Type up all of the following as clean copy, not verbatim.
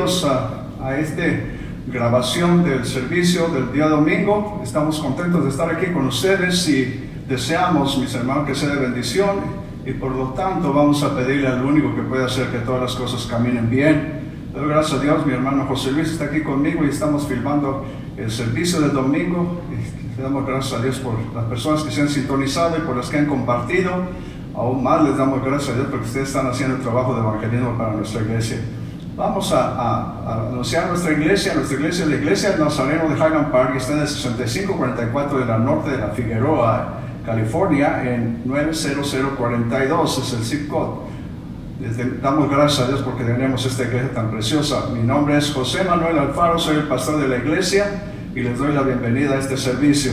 bienvenidos a esta grabación del servicio del día domingo. Estamos contentos de estar aquí con ustedes y deseamos, mis hermanos, que sea de bendición, y por lo tanto vamos a pedirle al único que puede hacer que todas las cosas caminen bien. Doy gracias a Dios, mi hermano José Luis está aquí conmigo y estamos filmando el servicio del domingo. Y le damos gracias a Dios por las personas que se han sintonizado y por las que han compartido. Aún más les damos gracias a Dios porque ustedes están haciendo el trabajo de evangelismo para nuestra iglesia. Vamos a anunciar nuestra iglesia. La iglesia del Nazareno de Highland Park, está en el 6544 de la norte de la Figueroa, California, en 90042, es el zip code. Les damos gracias a Dios porque tenemos esta iglesia tan preciosa. Mi nombre es José Manuel Alfaro, soy el pastor de la iglesia y les doy la bienvenida a este servicio.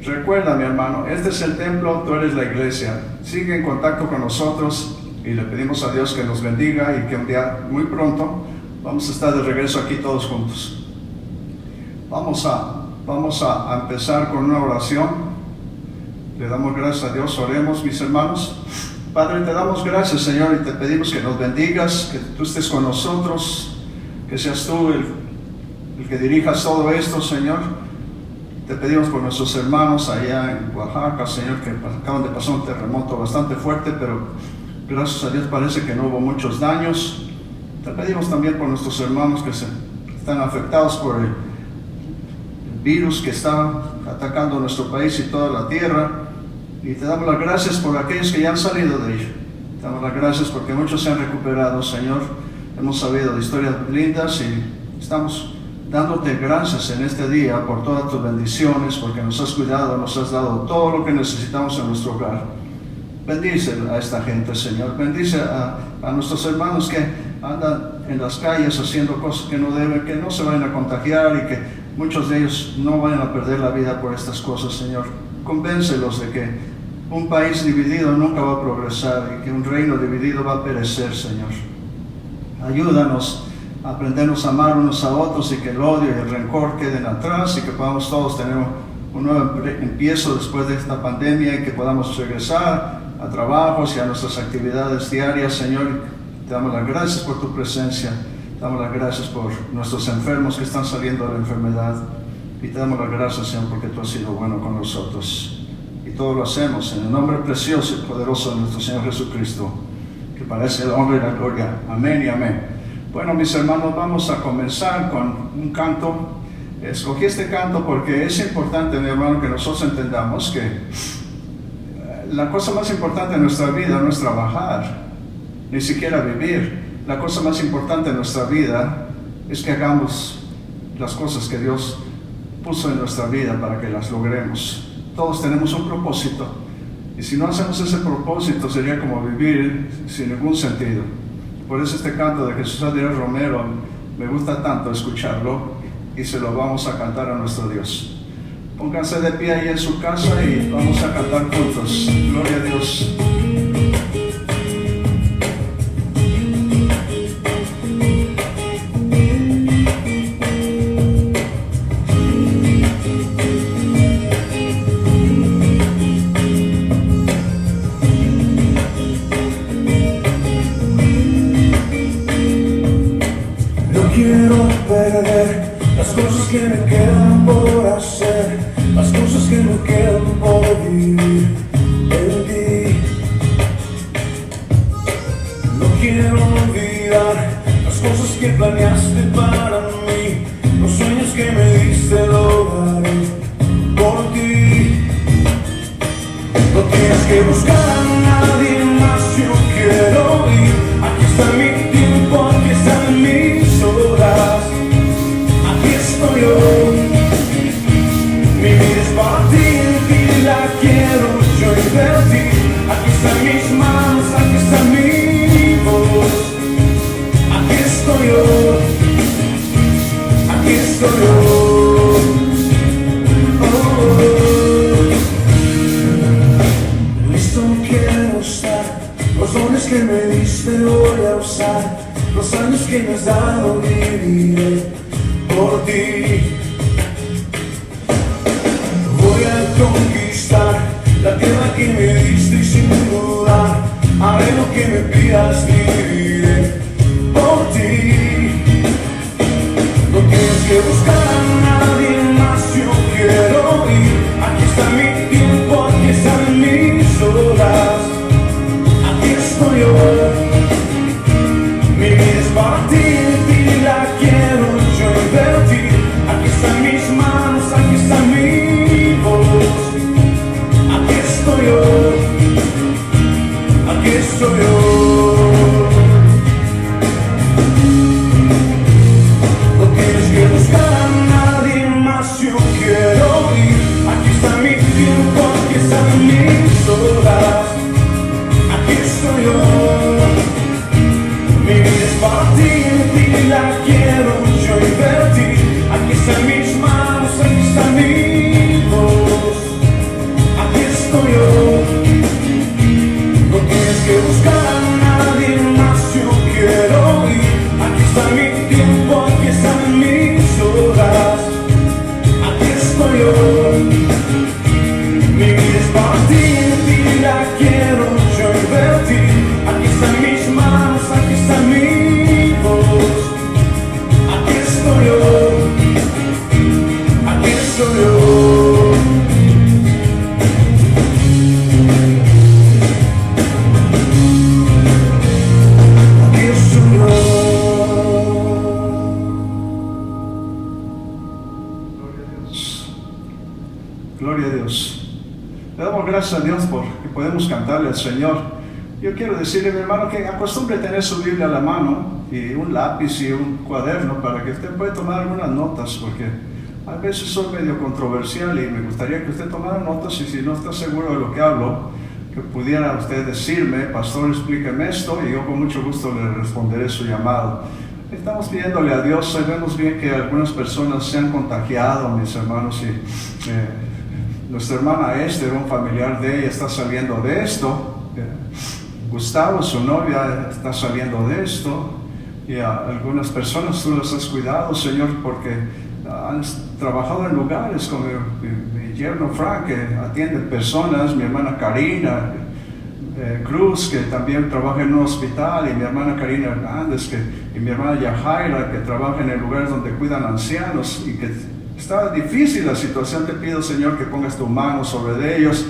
Recuerda, mi hermano, este es el templo, tú eres la iglesia. Sigue en contacto con nosotros y le pedimos a Dios que nos bendiga y que un día muy pronto vamos a estar de regreso aquí todos juntos. Vamos a empezar con una oración. Le damos gracias a Dios, oremos, mis hermanos. Padre, te damos gracias, Señor, y te pedimos que nos bendigas, que tú estés con nosotros, que seas tú el que dirijas todo esto, Señor. Te pedimos por nuestros hermanos allá en Oaxaca, Señor, que acaban de pasar un terremoto bastante fuerte, pero gracias a Dios parece que no hubo muchos daños. Te pedimos también por nuestros hermanos que están afectados por el virus que está atacando nuestro país y toda la tierra. Y te damos las gracias por aquellos que ya han salido de ello. Te damos las gracias porque muchos se han recuperado, Señor. Hemos sabido de historias lindas y estamos dándote gracias en este día por todas tus bendiciones, porque nos has cuidado, nos has dado todo lo que necesitamos en nuestro hogar. Bendice a esta gente, Señor. Bendice a nuestros hermanos que andan en las calles haciendo cosas que no deben, que no se vayan a contagiar y que muchos de ellos no vayan a perder la vida por estas cosas, Señor. Convéncelos de que un país dividido nunca va a progresar y que un reino dividido va a perecer, Señor. Ayúdanos a aprendernos a amar unos a otros y que el odio y el rencor queden atrás y que podamos todos tener un nuevo empiezo después de esta pandemia y que podamos regresar a trabajos y a nuestras actividades diarias, Señor. Te damos las gracias por tu presencia, te damos las gracias por nuestros enfermos que están saliendo de la enfermedad y te damos las gracias, Señor, porque tú has sido bueno con nosotros. Y todo lo hacemos en el nombre precioso y poderoso de nuestro Señor Jesucristo, que parece el honor y la gloria. Amén y amén. Bueno, mis hermanos, vamos a comenzar con un canto. Escogí este canto porque es importante, mi hermano, que nosotros entendamos que la cosa más importante en nuestra vida no es trabajar, ni siquiera vivir. La cosa más importante en nuestra vida es que hagamos las cosas que Dios puso en nuestra vida para que las logremos. Todos tenemos un propósito, y si no hacemos ese propósito sería como vivir sin ningún sentido. Por eso este canto de Jesús Adrián Romero me gusta tanto escucharlo y se lo vamos a cantar a nuestro Dios. Pónganse de pie ahí en su casa y vamos a cantar juntos. Gloria a Dios. Las cosas que me quedan por hacer, las cosas que me quedan por vivir en ti. No quiero olvidar las cosas que planeaste para mí, los sueños que me diste lograré por ti. No tienes que buscar a nadie más, yo quiero ir. Aquí está mi tiempo, aquí están mis horas. Estoy yo, mi vida es para ti, en ti la quiero yo invertir. Aquí están mis manos, aquí está mi voz. Aquí estoy yo, aquí estoy yo. Listo quiero estar, los dones que me diste voy a usar, los años que me has dado viviré por ti. Voy a conquistar la tierra que me diste y sin dudar haré lo que me pidas, viviré por ti. que buscar a nadie más, yo quiero ir. Aquí está mi tiempo, aquí están mis horas, aquí estoy yo. Mi vida es para ti, y la quiero yo invertir. Aquí están mis manos, aquí está mi voz, aquí estoy yo, aquí estoy yo. No tienes que buscar a nadie más, yo quiero ir. Aquí está mi tiempo, aquí están mis horas, aquí estoy yo. Mi vida es para ti y la quiero yo invertir. Aquí están mis manos, aquí está mi voz, aquí estoy yo. No tienes que buscar a nadie más, yo quiero ir. Aquí está mi tiempo, aquí están mis horas, aquí estoy yo. Mi vida es para ti y la quiero yo invertir. Aquí están mis manos, aquí está mi voz, aquí estoy yo, aquí estoy yo. Aquí estoy yo. Gloria a Dios. Le damos gracias a Dios porque podemos cantarle al Señor. Yo quiero decirle, mi hermano, que acostumbre a tener su Biblia a la mano y un lápiz y un cuaderno para que usted pueda tomar algunas notas, porque a veces soy medio controversial y me gustaría que usted tomara notas, y si no está seguro de lo que hablo, que pudiera usted decirme: pastor, explíqueme esto, y yo con mucho gusto le responderé su llamado. Estamos pidiéndole a Dios. Sabemos bien que algunas personas se han contagiado, mis hermanos, y nuestra hermana Esther, un familiar de ella, está saliendo de esto. Gustavo, su novia, está saliendo de esto, y a algunas personas tú las has cuidado, Señor, porque han trabajado en lugares como mi yerno Frank, que atiende personas, mi hermana Karina Cruz, que también trabaja en un hospital, y mi hermana Karina Hernández, y mi hermana Yajaira, que trabaja en lugares donde cuidan ancianos, y que está difícil la situación. Te pido, Señor, que pongas tu mano sobre ellos.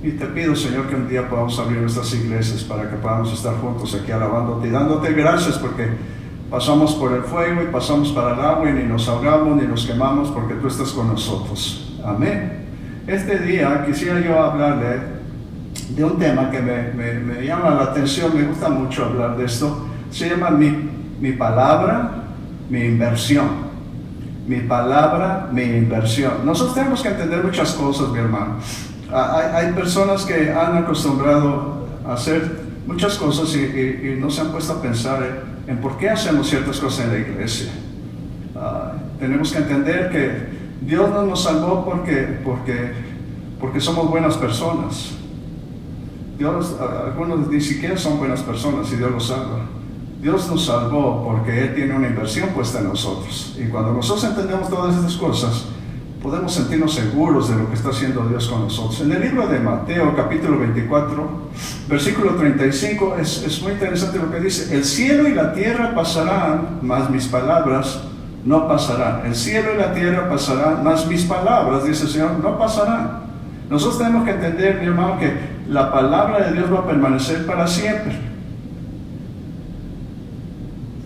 Y te pido, Señor, que un día podamos abrir nuestras iglesias para que podamos estar juntos aquí alabándote y dándote gracias, porque pasamos por el fuego y pasamos para el agua, y ni nos ahogamos ni nos quemamos, porque tú estás con nosotros. Amén. Este día quisiera yo hablarle de un tema que me llama la atención, me gusta mucho hablar de esto. Se llama mi palabra, mi inversión. Mi palabra, mi inversión. Nosotros tenemos que entender muchas cosas, mi hermano. Hay personas que han acostumbrado a hacer muchas cosas y no se han puesto a pensar en por qué hacemos ciertas cosas en la iglesia. Tenemos que entender que Dios no nos salvó porque somos buenas personas. Algunos ni siquiera son buenas personas y Dios los salva. Dios nos salvó porque Él tiene una inversión puesta en nosotros. Y cuando nosotros entendemos todas estas cosas, podemos sentirnos seguros de lo que está haciendo Dios con nosotros. En el libro de Mateo, capítulo 24, versículo 35, es muy interesante lo que dice: el cielo y la tierra pasarán, mas mis palabras no pasarán. El cielo y la tierra pasarán, mas mis palabras, dice el Señor, no pasarán. Nosotros tenemos que entender, mi hermano, que la palabra de Dios va a permanecer para siempre.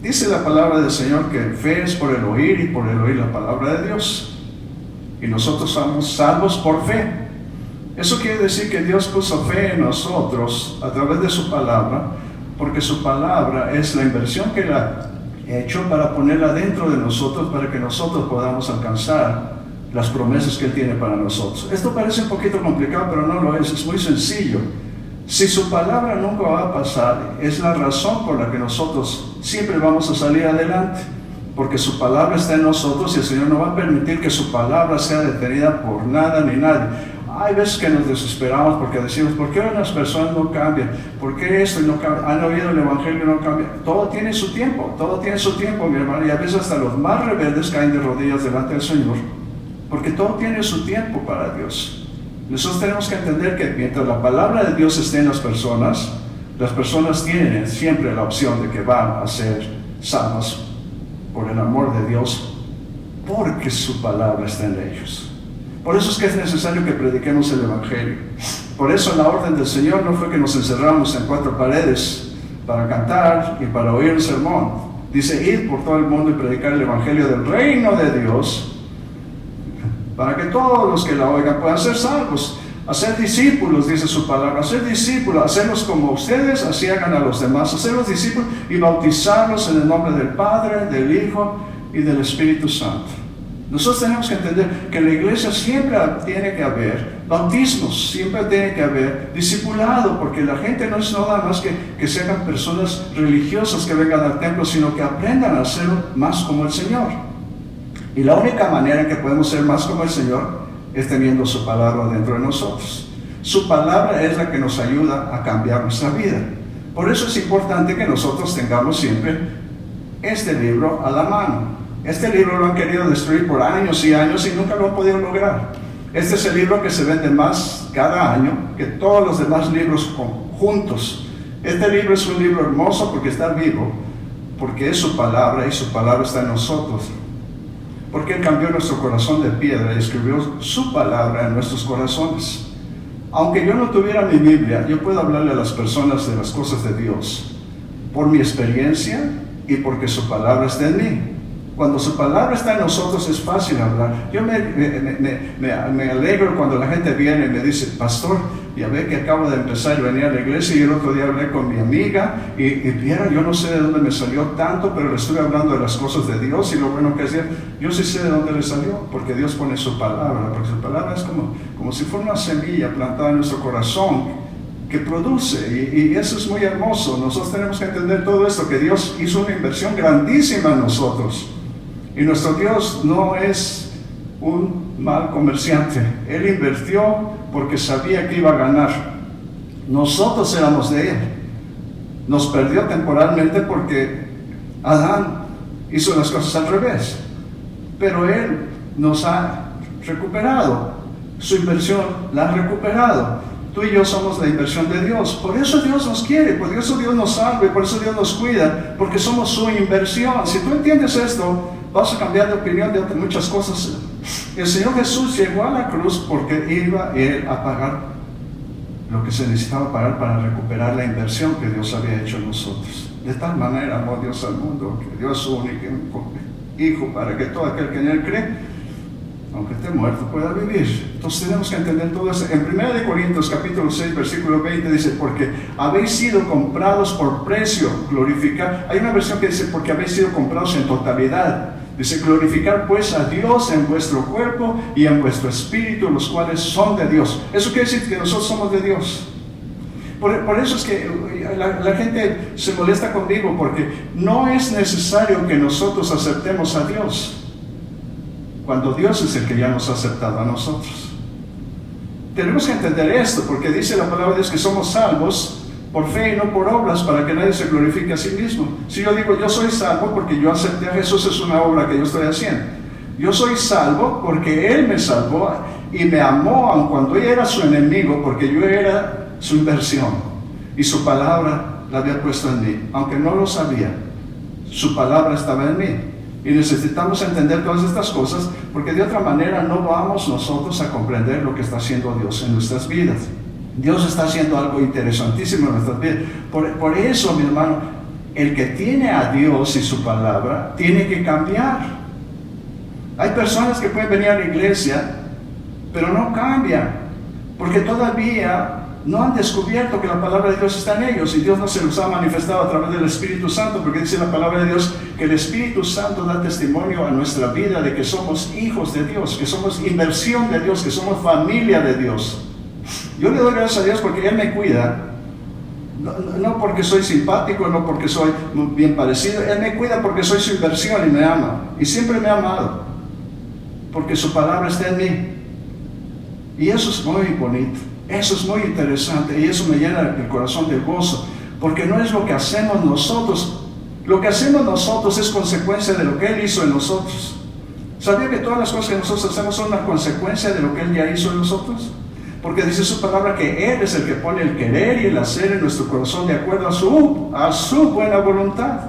Dice la palabra del Señor que fe es por el oír, y por el oír la palabra de Dios. Y nosotros somos salvos por fe. Eso quiere decir que Dios puso fe en nosotros a través de su palabra, porque su palabra es la inversión que Él ha hecho para ponerla dentro de nosotros, para que nosotros podamos alcanzar las promesas que Él tiene para nosotros. Esto parece un poquito complicado, pero no lo es muy sencillo. Si su palabra nunca va a pasar, es la razón por la que nosotros siempre vamos a salir adelante. Porque su palabra está en nosotros, y el Señor no va a permitir que su palabra sea detenida por nada ni nadie. Hay veces que nos desesperamos porque decimos: ¿por qué las personas no cambian? ¿Por qué esto no cambia? ¿Han oído el Evangelio y no cambia? Todo tiene su tiempo, mi hermano. Y a veces hasta los más rebeldes caen de rodillas delante del Señor, porque todo tiene su tiempo para Dios. Nosotros tenemos que entender que mientras la palabra de Dios esté en las personas tienen siempre la opción de que van a ser salvas por el amor de Dios porque su palabra está en ellos. Por eso es que es necesario que prediquemos el Evangelio. Por eso la orden del Señor no fue que nos encerramos en 4 paredes para cantar y para oír un sermón. Dice, id por todo el mundo y predicar el Evangelio del reino de Dios, para que todos los que la oigan puedan ser salvos. Hacer discípulos, dice su palabra, hacer discípulos, hacerlos como ustedes, así hagan a los demás, hacerlos discípulos y bautizarlos en el nombre del Padre, del Hijo y del Espíritu Santo. Nosotros tenemos que entender que en la iglesia siempre tiene que haber bautismos, siempre tiene que haber discipulado, porque la gente no es nada más que se hagan personas religiosas que vengan al templo, sino que aprendan a ser más como el Señor. Y la única manera en que podemos ser más como el Señor es teniendo su palabra dentro de nosotros. Su palabra es la que nos ayuda a cambiar nuestra vida. Por eso es importante que nosotros tengamos siempre este libro a la mano. Este libro lo han querido destruir por años y años y nunca lo han podido lograr. Este es el libro que se vende más cada año que todos los demás libros juntos. Este libro es un libro hermoso porque está vivo, porque es su palabra y su palabra está en nosotros. Porque Él cambió nuestro corazón de piedra y escribió su palabra en nuestros corazones. Aunque yo no tuviera mi Biblia, yo puedo hablarle a las personas de las cosas de Dios por mi experiencia y porque su palabra está en mí. Cuando su palabra está en nosotros es fácil hablar. Yo me alegro cuando la gente viene y me dice, pastor, ya ve que acabo de empezar a venir a la iglesia y el otro día hablé con mi amiga y vieron, yo no sé de dónde me salió tanto, pero le estuve hablando de las cosas de Dios y lo bueno que es, yo sí sé de dónde le salió, porque Dios pone su palabra, porque su palabra es como si fuera una semilla plantada en nuestro corazón que produce y eso es muy hermoso. Nosotros tenemos que entender todo esto, que Dios hizo una inversión grandísima en nosotros. Y nuestro Dios no es un mal comerciante. Él invirtió porque sabía que iba a ganar. Nosotros éramos de Él. Nos perdió temporalmente porque Adán hizo las cosas al revés. Pero Él nos ha recuperado. Su inversión la ha recuperado. Tú y yo somos la inversión de Dios. Por eso Dios nos quiere, por eso Dios nos salva y por eso Dios nos cuida, porque somos su inversión. Si tú entiendes esto, vas a cambiar de opinión de muchas cosas. El Señor Jesús llegó a la cruz porque iba Él a pagar lo que se necesitaba pagar para recuperar la inversión que Dios había hecho en nosotros. De tal manera amó Dios al mundo, que dio a su único Hijo para que todo aquel que en Él cree, aunque esté muerto, pueda vivir. Entonces tenemos que entender todo eso. En 1 Corintios capítulo 6, versículo 20 dice, porque habéis sido comprados por precio, glorificar. Hay una versión que dice, porque habéis sido comprados en totalidad. Dice, glorificar pues a Dios en vuestro cuerpo y en vuestro espíritu, los cuales son de Dios. Eso quiere decir que nosotros somos de Dios. Por eso es que la gente se molesta conmigo, porque no es necesario que nosotros aceptemos a Dios, cuando Dios es el que ya nos ha aceptado a nosotros. Tenemos que entender esto, porque dice la palabra de Dios que somos salvos por fe y no por obras, para que nadie se glorifique a sí mismo. Si yo digo yo soy salvo porque yo acepté a Jesús, es una obra que yo estoy haciendo. Yo soy salvo porque Él me salvó y me amó aun cuando Él era su enemigo, porque yo era su inversión y su palabra la había puesto en mí, aunque no lo sabía. Su palabra estaba en mí. Y necesitamos entender todas estas cosas, porque de otra manera no vamos nosotros a comprender lo que está haciendo Dios en nuestras vidas. Dios está haciendo algo interesantísimo en nuestras vidas. Por eso, mi hermano, el que tiene a Dios y su palabra tiene que cambiar. Hay personas que pueden venir a la iglesia, pero no cambian, porque todavía no han descubierto que la palabra de Dios está en ellos, y Dios no se los ha manifestado a través del Espíritu Santo, porque dice la palabra de Dios que el Espíritu Santo da testimonio a nuestra vida de que somos hijos de Dios, que somos inversión de Dios, que somos familia de Dios. Yo le doy gracias a Dios porque Él me cuida, no porque soy simpático, no porque soy bien parecido. Él me cuida porque soy su inversión y me ama, y siempre me ha amado, porque su palabra está en mí. Y eso es muy bonito. Eso es muy interesante y eso me llena el corazón de gozo, porque no es lo que hacemos nosotros. Lo que hacemos nosotros es consecuencia de lo que Él hizo en nosotros. ¿Sabía que todas las cosas que nosotros hacemos son una consecuencia de lo que Él ya hizo en nosotros? Porque dice su palabra que Él es el que pone el querer y el hacer en nuestro corazón de acuerdo a su buena voluntad.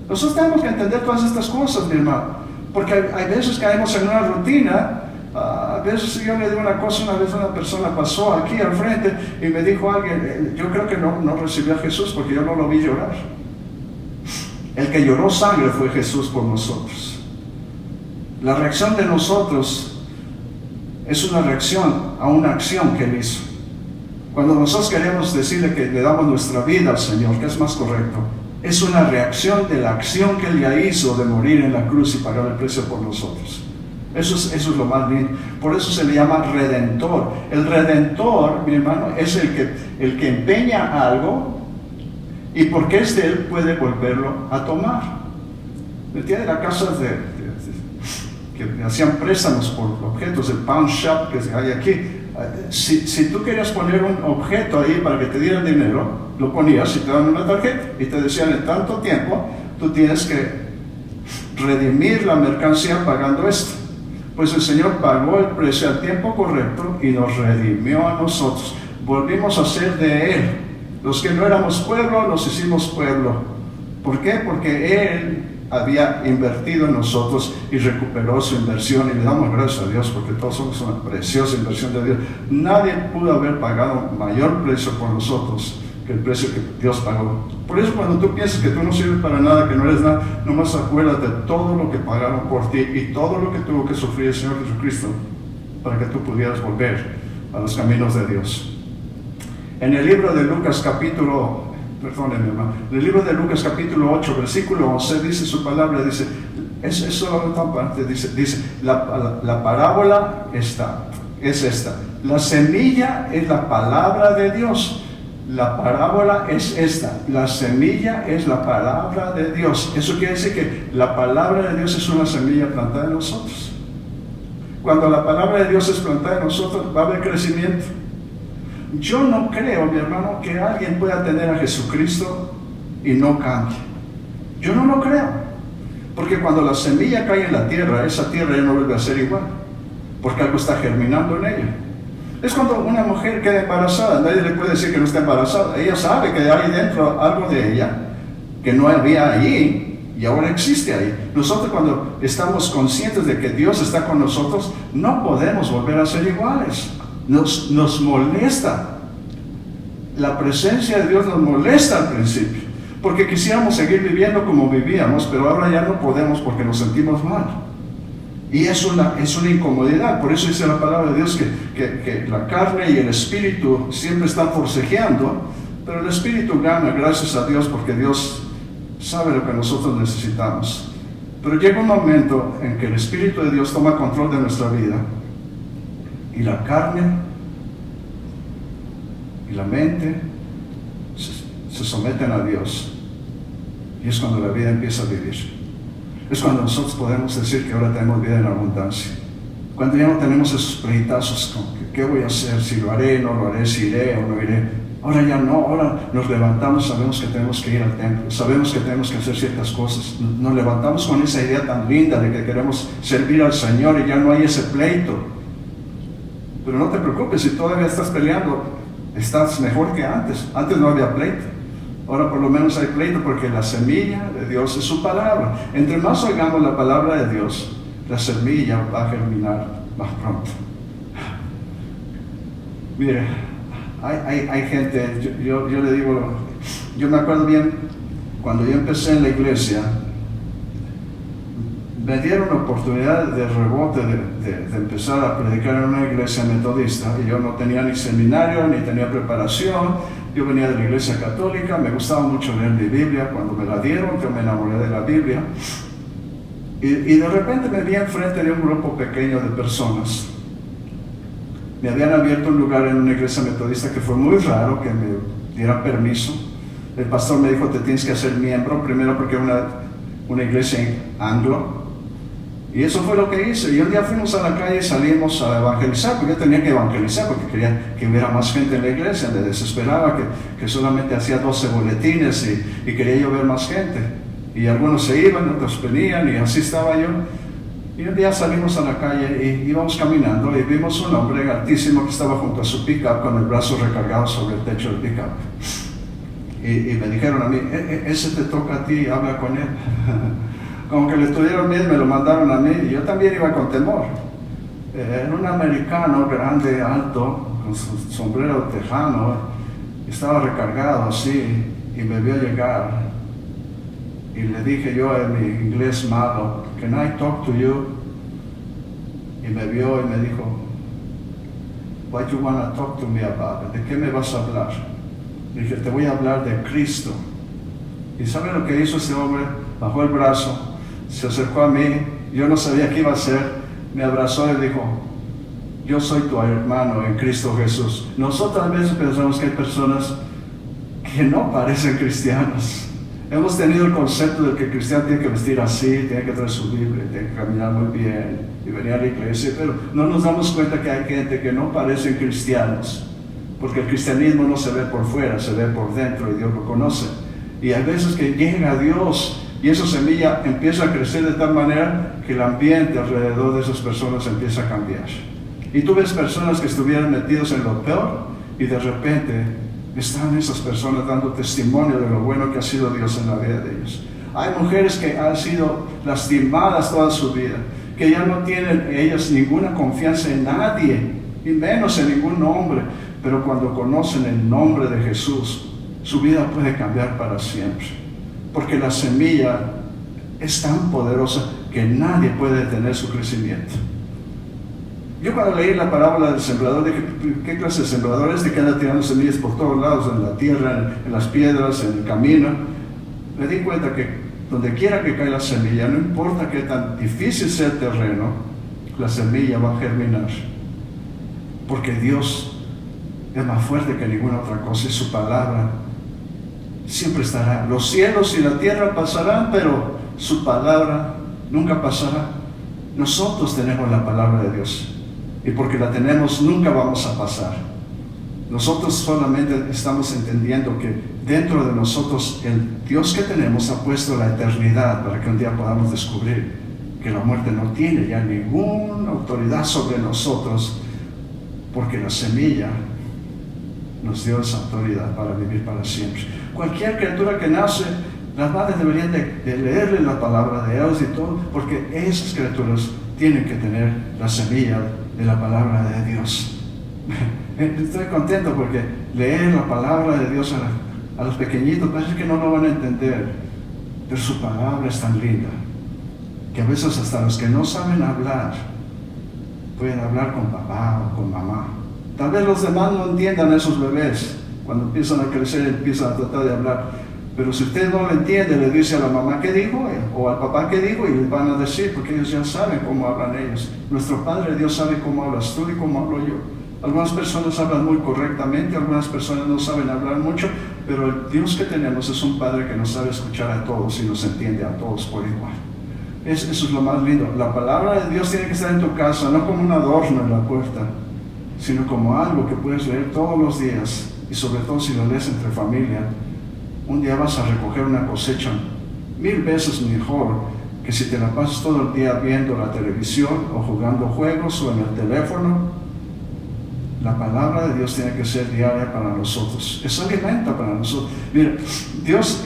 Nosotros tenemos que entender todas estas cosas, mi hermano. Porque hay veces caemos en una rutina. A veces yo le digo una cosa, una vez una persona pasó aquí al frente y me dijo alguien, yo creo que no recibió a Jesús porque yo no lo vi llorar. El que lloró sangre fue Jesús por nosotros. La reacción de nosotros es una reacción a una acción que Él hizo. Cuando nosotros queremos decirle que le damos nuestra vida al Señor, que es más correcto, es una reacción de la acción que Él ya hizo de morir en la cruz y pagar el precio por nosotros. Eso es lo más lindo. Por eso se le llama redentor. El redentor, mi hermano, es el que empeña algo y porque es de él puede volverlo a tomar. ¿Me entiende? Las casas que hacían préstamos por objetos, el pawn shop que hay aquí. Si tú querías poner un objeto ahí para que te dieran dinero, lo ponías y te daban una tarjeta y te decían en tanto tiempo tú tienes que redimir la mercancía pagando esto. Pues el Señor pagó el precio al tiempo correcto y nos redimió a nosotros. Volvimos a ser de Él. Los que no éramos pueblo, nos hicimos pueblo. ¿Por qué? Porque Él había invertido en nosotros y recuperó su inversión. Y le damos gracias a Dios porque todos somos una preciosa inversión de Dios. Nadie pudo haber pagado mayor precio por nosotros que el precio que Dios pagó. Por eso cuando tú piensas que tú no sirves para nada, que no eres nada, nomás acuérdate de todo lo que pagaron por ti y todo lo que tuvo que sufrir el Señor Jesucristo para que tú pudieras volver a los caminos de Dios. En el libro de Lucas capítulo 8, versículo 11, dice su palabra, dice, es esta parte, dice la parábola es esta. La semilla es la palabra de Dios. La parábola es esta, la semilla es la palabra de Dios. Eso quiere decir que la palabra de Dios es una semilla plantada en nosotros. Cuando la palabra de Dios es plantada en nosotros, va a haber crecimiento. Yo no creo, mi hermano, que alguien pueda tener a Jesucristo y no cambie. Yo no lo creo. Porque cuando la semilla cae en la tierra, esa tierra ya no vuelve a ser igual. Porque algo está germinando en ella. Es cuando una mujer queda embarazada, nadie le puede decir que no está embarazada. Ella sabe que hay dentro algo de ella que no había allí y ahora existe ahí. Nosotros cuando estamos conscientes de que Dios está con nosotros, no podemos volver a ser iguales. Nos molesta. La presencia de Dios nos molesta al principio, porque quisiéramos seguir viviendo como vivíamos, pero ahora ya no podemos porque nos sentimos mal. Y es una incomodidad. Por eso dice la palabra de Dios que la carne y el espíritu siempre están forcejeando, pero el espíritu gana, gracias a Dios, porque Dios sabe lo que nosotros necesitamos. Pero llega un momento en que el espíritu de Dios toma control de nuestra vida y la carne y la mente se someten a Dios, y es cuando la vida empieza a vivir. Es cuando nosotros podemos decir que ahora tenemos vida en abundancia. Cuando ya no tenemos esos pleitazos con ¿qué voy a hacer? Si lo haré, no lo haré, si iré o no iré. Ahora ya no, ahora nos levantamos, sabemos que tenemos que ir al templo, sabemos que tenemos que hacer ciertas cosas. Nos levantamos con esa idea tan linda de que queremos servir al Señor y ya no hay ese pleito. Pero no te preocupes, si todavía estás peleando, estás mejor que antes. Antes no había pleito. Ahora por lo menos hay pleito porque la semilla de Dios es su palabra. Entre más oigamos la palabra de Dios, la semilla va a germinar más pronto. Mire, hay gente, yo le digo, yo me acuerdo bien, cuando yo empecé en la iglesia, me dieron la oportunidad de rebote de empezar a predicar en una iglesia metodista, y yo no tenía ni seminario, ni tenía preparación. Yo venía de la iglesia católica, me gustaba mucho leer mi Biblia. Cuando me la dieron, yo me enamoré de la Biblia. Y de repente me vi enfrente de un grupo pequeño de personas. Me habían abierto un lugar en una iglesia metodista que fue muy raro que me dieran permiso. El pastor me dijo, te tienes que hacer miembro, primero porque era una iglesia anglo. Y eso fue lo que hice. Y un día fuimos a la calle y salimos a evangelizar, porque yo tenía que evangelizar, porque quería que hubiera más gente en la iglesia. Me desesperaba que solamente hacía 12 boletines y quería yo ver más gente. Y algunos se iban, otros venían, y así estaba yo. Y un día salimos a la calle y íbamos caminando y vimos un hombre altísimo que estaba junto a su pick-up con el brazo recargado sobre el techo del pick-up. Y me dijeron a mí, ese te toca a ti, habla con él. como que le tuvieron miedo, me lo mandaron a mí, y yo también iba con temor. Era un americano grande, alto, con su sombrero tejano, estaba recargado así, y me vio llegar, y le dije yo en mi inglés malo, "Can I talk to you?" Y me vio y me dijo, "What you want to talk to me about?" ¿De qué me vas a hablar? Le dije, "Te voy a hablar de Cristo." ¿Y sabe lo que hizo ese hombre? Bajó el brazo, se acercó a mí, yo no sabía qué iba a hacer, me abrazó y dijo, "Yo soy tu hermano en Cristo Jesús." Nosotros a veces pensamos que hay personas que no parecen cristianos. Hemos tenido el concepto de que el cristiano tiene que vestir así, tiene que traer su Biblia, tiene que caminar muy bien y venir a la iglesia, pero no nos damos cuenta que hay gente que no parecen cristianos, porque el cristianismo no se ve por fuera, se ve por dentro y Dios lo conoce. Y hay veces que llega a Dios y esa semilla empieza a crecer de tal manera que el ambiente alrededor de esas personas empieza a cambiar. Y tú ves personas que estuvieran metidos en lo peor y de repente están esas personas dando testimonio de lo bueno que ha sido Dios en la vida de ellos. Hay mujeres que han sido lastimadas toda su vida, que ya no tienen ellas ninguna confianza en nadie, y menos en ningún hombre, pero cuando conocen el nombre de Jesús, su vida puede cambiar para siempre, porque la semilla es tan poderosa que nadie puede detener su crecimiento. Yo cuando leí la parábola del sembrador dije, ¿qué clase de sembrador es? De que anda tirando semillas por todos lados, en la tierra, en las piedras, en el camino. Me di cuenta que donde quiera que cae la semilla, no importa qué tan difícil sea el terreno, la semilla va a germinar, porque Dios es más fuerte que ninguna otra cosa y su palabra siempre estará. Los cielos y la tierra pasarán, pero su palabra nunca pasará. Nosotros tenemos la palabra de Dios y porque la tenemos nunca vamos a pasar. Nosotros solamente estamos entendiendo que dentro de nosotros el Dios que tenemos ha puesto la eternidad para que un día podamos descubrir que la muerte no tiene ya ninguna autoridad sobre nosotros, porque la semilla nos dio esa autoridad para vivir para siempre. Cualquier criatura que nace, las madres deberían de leerle la palabra de Dios y todo, porque esas criaturas tienen que tener la semilla de la palabra de Dios. Estoy contento porque leer la palabra de Dios a los pequeñitos parece que no lo van a entender, pero su palabra es tan linda que a veces hasta los que no saben hablar pueden hablar con papá o con mamá. Tal vez los demás no entiendan a esos bebés, cuando empiezan a crecer empiezan a tratar de hablar, pero si usted no lo entiende, le dice a la mamá qué dijo o al papá qué dijo y les van a decir, porque ellos ya saben cómo hablan ellos. Nuestro Padre Dios sabe cómo hablas tú y cómo hablo yo. Algunas personas hablan muy correctamente, algunas personas no saben hablar mucho, pero el Dios que tenemos es un Padre que nos sabe escuchar a todos y nos entiende a todos por igual. Eso es lo más lindo. La palabra de Dios tiene que estar en tu casa, no como un adorno en la puerta, sino como algo que puedes leer todos los días, y sobre todo si lo lees entre familia. Un día vas a recoger una cosecha 1000 veces mejor que si te la pasas todo el día viendo la televisión o jugando juegos o en el teléfono. La palabra de Dios tiene que ser diaria para nosotros, es alimento para nosotros. Mira, Dios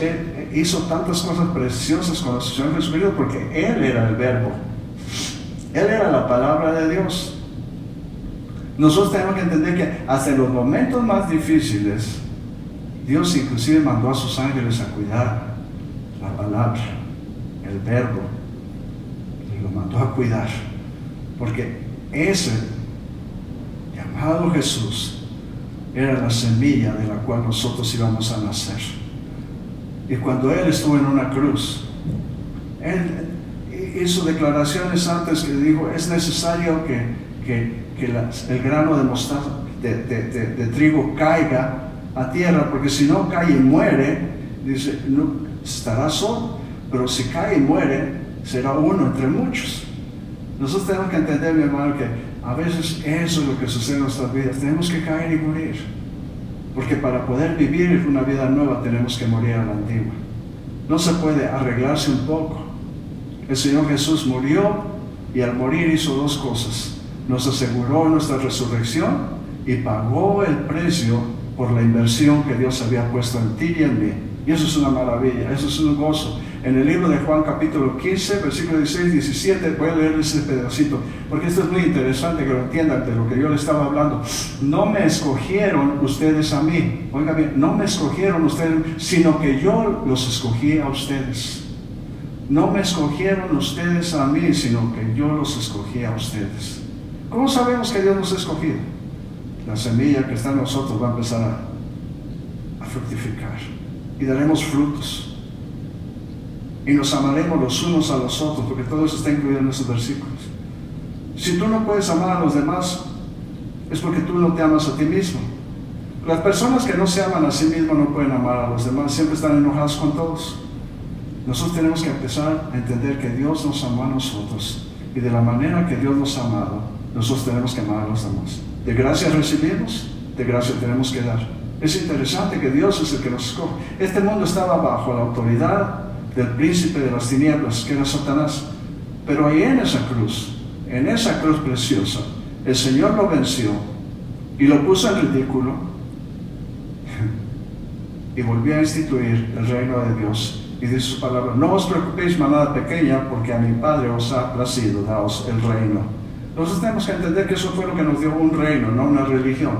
hizo tantas cosas preciosas con el Señor Jesucristo porque Él era el verbo, Él era la palabra de Dios. Nosotros tenemos que entender que hasta en los momentos más difíciles, Dios inclusive mandó a sus ángeles a cuidar la palabra, el verbo, y lo mandó a cuidar, porque ese llamado Jesús era la semilla de la cual nosotros íbamos a nacer. Y cuando Él estuvo en una cruz, Él hizo declaraciones antes que dijo, es necesario que el grano de mostaza, de trigo caiga a tierra, porque si no cae y muere, dice, no, estará solo, pero si cae y muere, será uno entre muchos. Nosotros tenemos que entender, mi hermano, que a veces eso es lo que sucede en nuestras vidas. Tenemos que caer y morir, porque para poder vivir una vida nueva tenemos que morir a la antigua. No se puede arreglarse un poco. El Señor Jesús murió y al morir hizo dos cosas: nos aseguró nuestra resurrección y pagó el precio por la inversión que Dios había puesto en ti y en mí. Y eso es una maravilla, eso es un gozo. En el libro de Juan capítulo 15, versículo 16, 17, voy a leer ese pedacito, porque esto es muy interesante que lo entiendan de lo que yo le estaba hablando. No me escogieron ustedes a mí, oiga bien, no me escogieron ustedes, sino que yo los escogí a ustedes. No me escogieron ustedes a mí, sino que yo los escogí a ustedes. ¿Cómo sabemos que Dios nos ha escogido? La semilla que está en nosotros va a empezar a fructificar y daremos frutos. Y nos amaremos los unos a los otros, porque todo eso está incluido en esos versículos. Si tú no puedes amar a los demás, es porque tú no te amas a ti mismo. Las personas que no se aman a sí mismos no pueden amar a los demás, siempre están enojados con todos. Nosotros tenemos que empezar a entender que Dios nos amó a nosotros, y de la manera que Dios nos ha amado, nosotros tenemos que amar a los demás. De gracia recibimos, de gracia tenemos que dar. Es interesante que Dios es el que nos escoge. Este mundo estaba bajo la autoridad del príncipe de las tinieblas, que era Satanás. Pero ahí en esa cruz preciosa, el Señor lo venció y lo puso en ridículo y volvió a instituir el reino de Dios. Y dice su palabra: no os preocupéis, manada pequeña, porque a mi Padre os ha placido daos el reino. Nosotros tenemos que entender que eso fue lo que nos dio un reino, no una religión.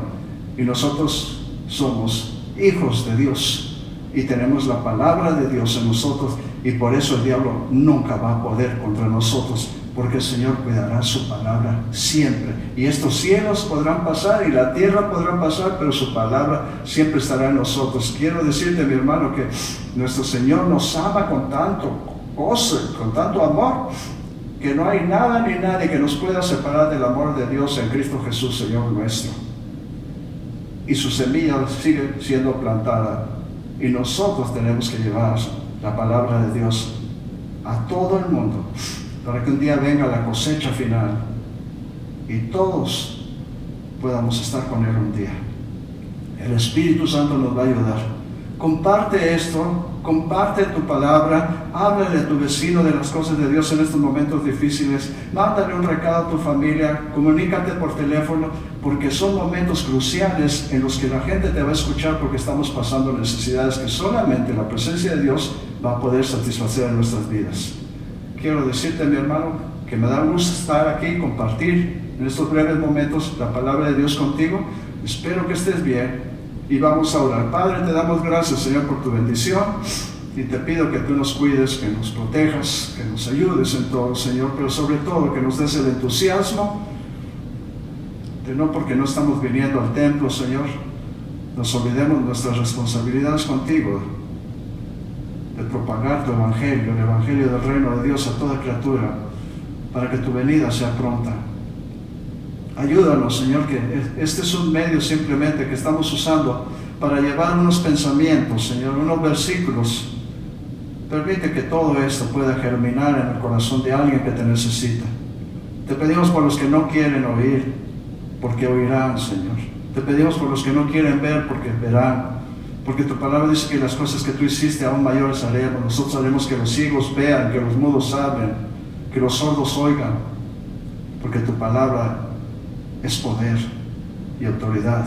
Y nosotros somos hijos de Dios y tenemos la palabra de Dios en nosotros, y por eso el diablo nunca va a poder contra nosotros, porque el Señor cuidará su palabra siempre. Y estos cielos podrán pasar y la tierra podrá pasar, pero su palabra siempre estará en nosotros. Quiero decirte, mi hermano, que nuestro Señor nos ama con tanto gozo, con tanto amor, que no hay nada ni nadie que nos pueda separar del amor de Dios en Cristo Jesús, Señor nuestro. Y su semilla sigue siendo plantada, y nosotros tenemos que llevar la palabra de Dios a todo el mundo, para que un día venga la cosecha final y todos podamos estar con Él un día. El Espíritu Santo nos va a ayudar. Comparte esto, comparte tu palabra, háblale a tu vecino de las cosas de Dios en estos momentos difíciles, mándale un recado a tu familia, comunícate por teléfono, porque son momentos cruciales en los que la gente te va a escuchar, porque estamos pasando necesidades que solamente la presencia de Dios va a poder satisfacer en nuestras vidas. Quiero decirte, mi hermano, que me da gusto estar aquí y compartir en estos breves momentos la palabra de Dios contigo. Espero que estés bien y vamos a orar. Padre, te damos gracias, Señor, por tu bendición, y te pido que tú nos cuides, que nos protejas, que nos ayudes en todo, Señor, pero sobre todo que nos des el entusiasmo de no, porque no estamos viniendo al templo, Señor, nos olvidemos nuestras responsabilidades contigo, de propagar tu evangelio, el evangelio del reino de Dios a toda criatura, para que tu venida sea pronta. Ayúdanos, Señor, que este es un medio simplemente que estamos usando para llevar unos pensamientos, Señor, unos versículos. Permite que todo esto pueda germinar en el corazón de alguien que te necesita. Te pedimos por los que no quieren oír, porque oirán, Señor. Te pedimos por los que no quieren ver, porque verán. Porque tu palabra dice que las cosas que tú hiciste aún mayores haremos. Nosotros haremos que los ciegos vean, que los mudos hablen, que los sordos oigan. Porque tu palabra es poder y autoridad,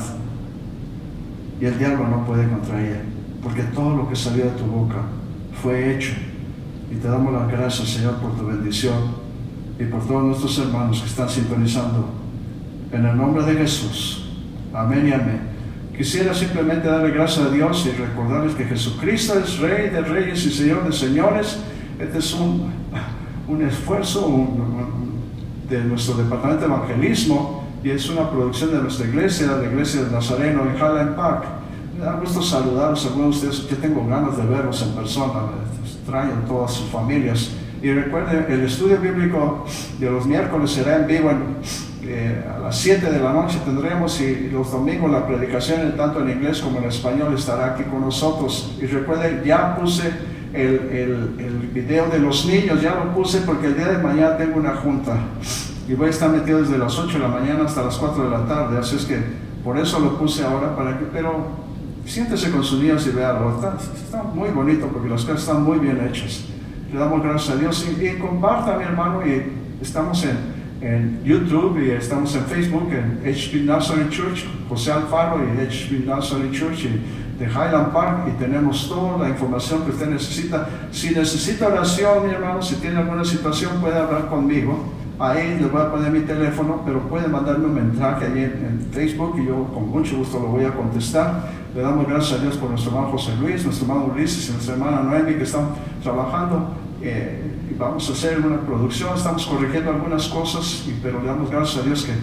y el diablo no puede contra ella, porque todo lo que salió de tu boca fue hecho. Y te damos las gracias, Señor, por tu bendición y por todos nuestros hermanos que están sintonizando, en el nombre de Jesús. Amén y amén. Quisiera simplemente darle gracias a Dios y recordarles que Jesucristo es Rey de Reyes y Señor de Señores. Este es un esfuerzo de nuestro departamento de evangelismo, y es una producción de nuestra iglesia, la iglesia de Nazareno en Highland Park. Me da gusto saludarlos a algunos de ustedes. Yo tengo ganas de verlos en persona, extraño a todas sus familias. Y recuerden, el estudio bíblico de los miércoles será en vivo a las 7 de la noche tendremos, y los domingos la predicación, tanto en inglés como en español, estará aquí con nosotros. Y recuerden, ya puse el video de los niños, ya lo puse porque el día de mañana tengo una junta y voy a estar metido desde las 8 de la mañana hasta las 4 de la tarde, así es que por eso lo puse ahora, pero siéntese con sus niños y véalo. Está muy bonito porque las cosas están muy bien hechas. Le damos gracias a Dios, y comparta, mi hermano, y estamos en YouTube y estamos en Facebook, en HB Nazarene Church, José Alfaro y HB Nazarene Church, y de Highland Park y tenemos toda la información que usted necesita. Si necesita oración, mi hermano, si tiene alguna situación, puede hablar conmigo. Ahí le voy a poner mi teléfono, pero puede mandarme un mensaje ahí en Facebook y yo con mucho gusto lo voy a contestar. Le damos gracias a Dios por nuestro hermano José Luis, nuestro hermano Ulises y nuestra hermana Noemi que están trabajando. Y vamos a hacer una producción, estamos corrigiendo algunas cosas, pero le damos gracias a Dios que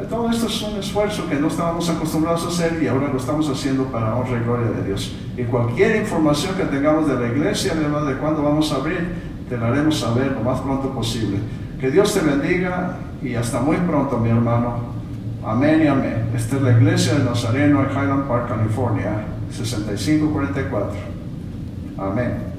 todo esto es un esfuerzo que no estábamos acostumbrados a hacer y ahora lo estamos haciendo para honra y gloria de Dios. Y cualquier información que tengamos de la iglesia, de cuándo vamos a abrir, te la haremos saber lo más pronto posible. Que Dios te bendiga y hasta muy pronto, mi hermano. Amén y amén. Esta es la iglesia de Nazareno en Highland Park, California, 6544. Amén.